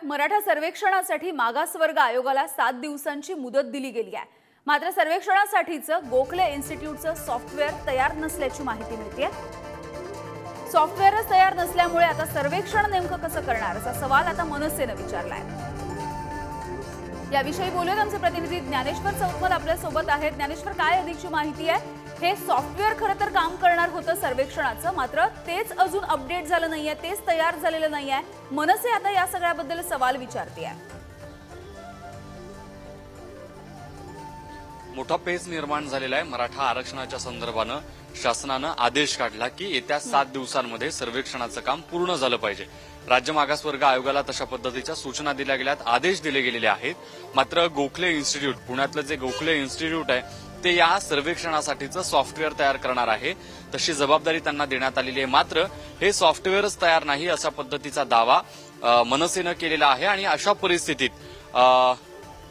मराठा सर्वेक्षणासाठी मागासवर्ग आयोगाला 7 दिवसांची मुदत दिली गेली आहे। मात्र सर्वेक्षणासाठीचं गोखले इन्स्टिट्यूटचं सॉफ्टवेअर तयार नसल्याची माहिती मिळते। सॉफ्टवेअरच तयार नसल्यामुळे आता सर्वेक्षण नेमकं कसं करणार असा सवाल आता मनसेने विचारलाय। याविषयी बोलूयात आमचे प्रतिनिधी ज्ञानेश्वर चौतमल आपल्या सोबत आहेत। ज्ञानेश्वर, काय अधिकची माहिती आहे? हे सॉफ्टवेअर खरं तर काम करणार होतं सर्वेक्षणाचं, मात्र तेच अजून अपडेट झालं नाहीये, तेच तयार झालेलं नाहीये। मनसे आता या सगळ्याबद्दल सवाल विचारते आहे। मोठा पेच निर्माण झालेला आहे। मराठा आरक्षणाच्या संदर्भानं शासनानं आदेश काढला की येत्या 7 दिवसांमध्ये सर्वेक्षणाचं काम पूर्ण झालं पाहिजे। राज्य मागासवर्ग आयोगाला तशा पद्धतीच्या सूचना दिल्या गेल्यात, आदेश दिले गेलेले आहेत। मात्र गोखले इन्स्टिट्यूट, पुण्यातलं जे गोखले इन्स्टिट्यूट आहे ते या सर्वेक्षणासाठीचं सॉफ्टवेअर तयार करणार आहे, तशी जबाबदारी त्यांना देण्यात आलेली आहे। मात्र हे सॉफ्टवेअरच तयार नाही अशा पद्धतीचा दावा मनसेनं केलेला आहे। आणि अशा परिस्थितीत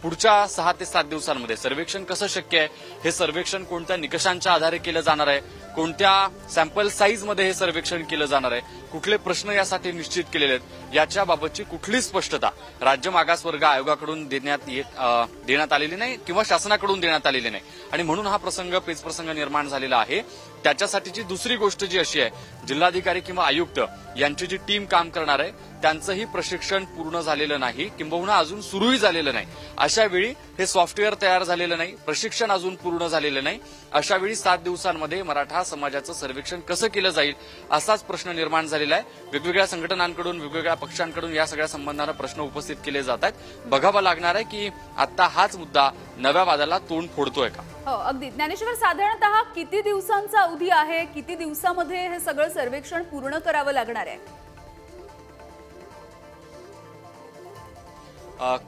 पुढच्या 6 ते 7 दिवसांमध्ये सर्वेक्षण कसं शक्य आहे, हे सर्वेक्षण कोणत्या निकषांच्या आधारे केलं जाणार आहे, कोणत्या सॅम्पल साईज मध्ये हे सर्वेक्षण केलं जाणार आहे, कुठले प्रश्न यासाठी निश्चित केलेले आहेत, याच्याबाबतची कुठली स्पष्टता राज्य मागासवर्ग आयोगाकडून देण्यात आलेली नाही किंवा शासनाकडून देण्यात आलेली नाही। आणि म्हणून हा पेचप्रसंग निर्माण झालेला आहे। त्याच्यासाठीची दुसरी गोष्ट जी अशी आहे, जिल्हाधिकारी किंवा आयुक्त यांची जी टीम काम करणार आहे त्यांचंही प्रशिक्षण पूर्ण झालेलं नाही, किंबहुना अजून सुरूही झालेलं नाही। अशा वेळी हे सॉफ्टवेअर तयार झालेलं नाही, प्रशिक्षण अजून पूर्ण झालेलं नाही। अशा वेळी 7 दिवसांमध्ये मराठा समाजाचं सर्वेक्षण कसं केलं जाईल असाच प्रश्न निर्माण झालेला आहे। वेगवेगळ्या संघटनांकडून, वेगवेगळ्या पक्षांकडून या सगळ्या संबंधानं प्रश्न उपस्थित केले जात आहेत। बघावं लागणार आहे की आता हाच मुद्दा नव्या वादाला तोंड फोडतोय का। हो, अगदी ज्ञानेश्वर, साधारणतः किती दिवसांचा अवधी आहे, किती दिवसामध्ये हे सगळं सर्वेक्षण पूर्ण करावं लागणार आहे?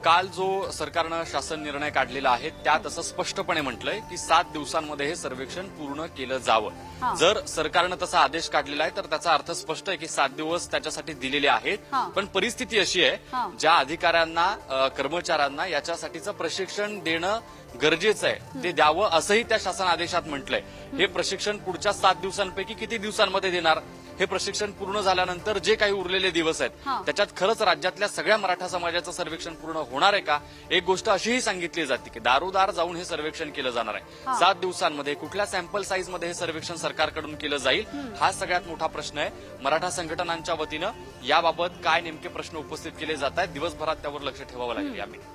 काल जो सरकारनं शासन निर्णय काढलेला आहे त्यात असं स्पष्टपणे म्हटलंय की 7 दिवसांमध्ये हे सर्वेक्षण पूर्ण केलं जावं। जर सरकारनं तसा आदेश काढलेला आहे तर त्याचा अर्थ स्पष्ट आहे की 7 दिवस त्याच्यासाठी दिलेले आहेत। पण परिस्थिती अशी आहे, ज्या अधिकाऱ्यांना, कर्मचाऱ्यांना याच्यासाठीचं प्रशिक्षण देणं गरजेचं आहे ते द्यावं असंही त्या शासन आदेशात म्हटलंय। हे प्रशिक्षण पुढच्या 7 दिवसांपैकी किती दिवसांमध्ये देणार, हे प्रशिक्षण पूर्ण झाल्यानंतर जे काही उरलेले दिवस आहेत त्याच्यात खरंच राज्यातल्या सगळ्या मराठा समाजाचं सर्वेक्षण पूर्ण होणार आहे का? एक गोष्ट अशीही सांगितली जाते की दारोदार जाऊन हे सर्वेक्षण केलं जाणार आहे। 7 दिवसांमध्ये कुठल्या सॅम्पल साईज मध्ये हे सर्वेक्षण सरकारकडून केलं जाईल, हा सगळ्यात मोठा प्रश्न आहे। मराठा संघटनांच्या वतीनं याबाबत काय नेमके प्रश्न उपस्थित केले जात आहेत, दिवसभरात त्यावर लक्ष ठेवावं लागेल। यामध्ये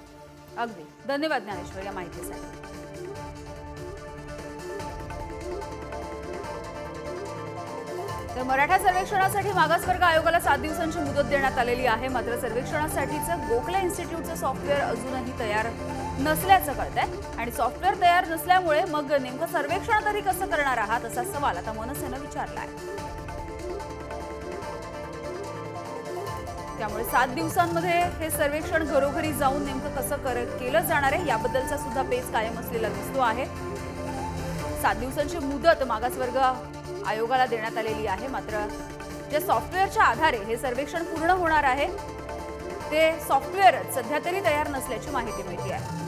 अगदी धन्यवाद ज्ञानेश्वर या माहितीसाठी। तर मराठा सर्वेक्षणासाठी मागासवर्ग आयोगाला 7 दिवसांची मुदत देण्यात आलेली आहे। मात्र सर्वेक्षणासाठीचं गोखले इन्स्टिट्यूटचं सॉफ्टवेअर अजूनही तयार नसल्याचं कळतंय। आणि सॉफ्टवेअर तयार नसल्यामुळे मग नेमकं सर्वेक्षण तरी कसं करणार आहात असा सवाल आता मनसेनं विचारला आहे। त्यामुळे 7 दिवसांमध्ये हे सर्वेक्षण घरोघरी जाऊन नेमकं कसं केलं जाणार आहे याबद्दलचा सुद्धा पेच कायम असलेला दिसतो आहे। 7 दिवसांची मुदत मागासवर्ग आयोगाला देण्यात आलेली आहे। मात्र जे सॉफ्टवेअरच्या आधारे हे सर्वेक्षण पूर्ण होणार आहे ते सॉफ्टवेअर सध्या तरी तयार नसल्याची माहिती मिळते आहे।